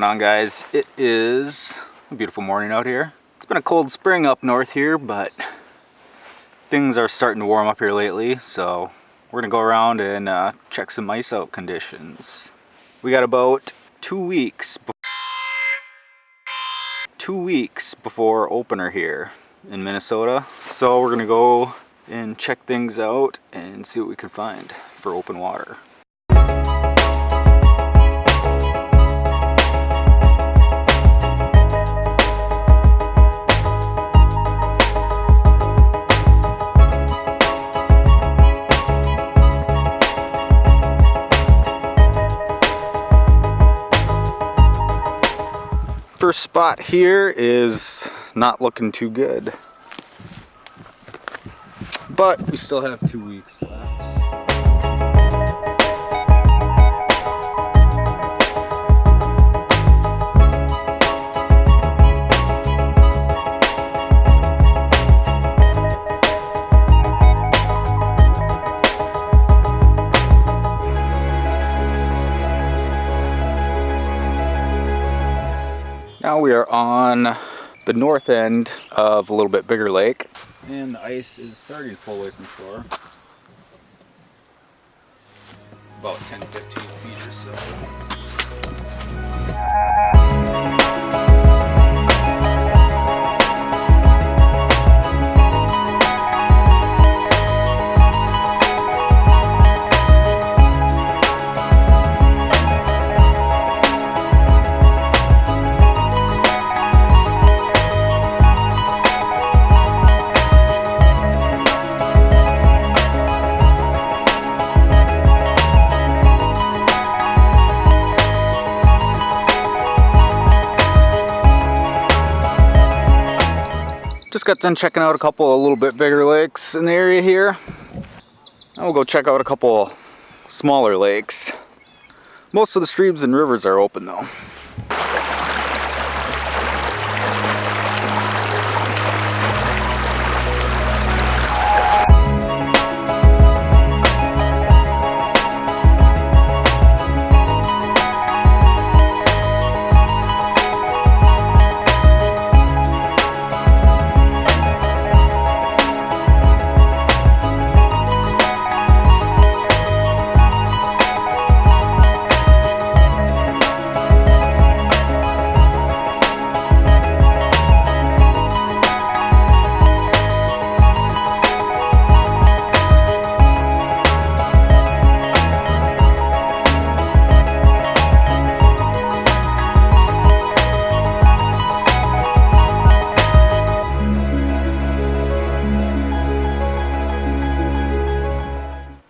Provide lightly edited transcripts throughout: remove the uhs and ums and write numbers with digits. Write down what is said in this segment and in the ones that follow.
going on, guys? It is a beautiful morning out here. It's been a cold spring up north here, but things are starting to warm up here lately, so we're gonna go around and check some ice out conditions. We got about 2 weeks before opener here in Minnesota, so we're gonna go and check things out and see what we can find for open water. First spot here is not looking too good, but we still have 2 weeks left. Now we are on the north end of a little bit bigger lake, and the ice is starting to pull away from shore. About 10-15 feet or so. Just got done checking out a couple of little bit bigger lakes in the area here. Now we'll go check out a couple smaller lakes. Most of the streams and rivers are open though.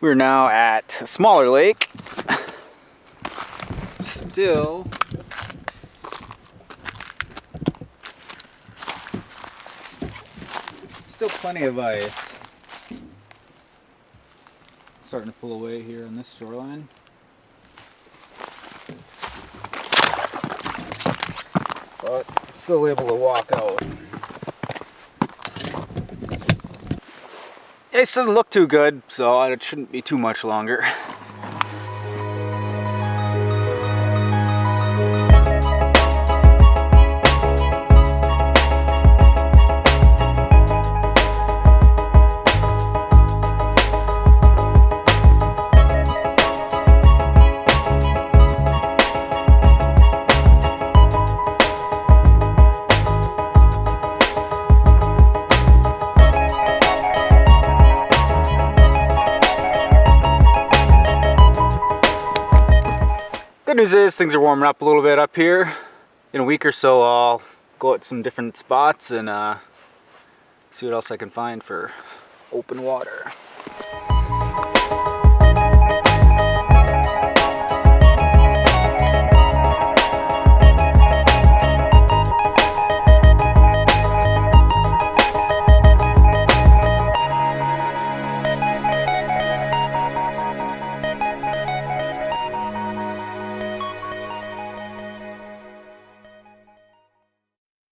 We're now at a smaller lake. Still plenty of ice. Starting to pull away here on this shoreline. But still able to walk out. Ice doesn't look too good, so it shouldn't be too much longer. Good news is things are warming up a little bit up here. In a week or so I'll go at some different spots and see what else I can find for open water.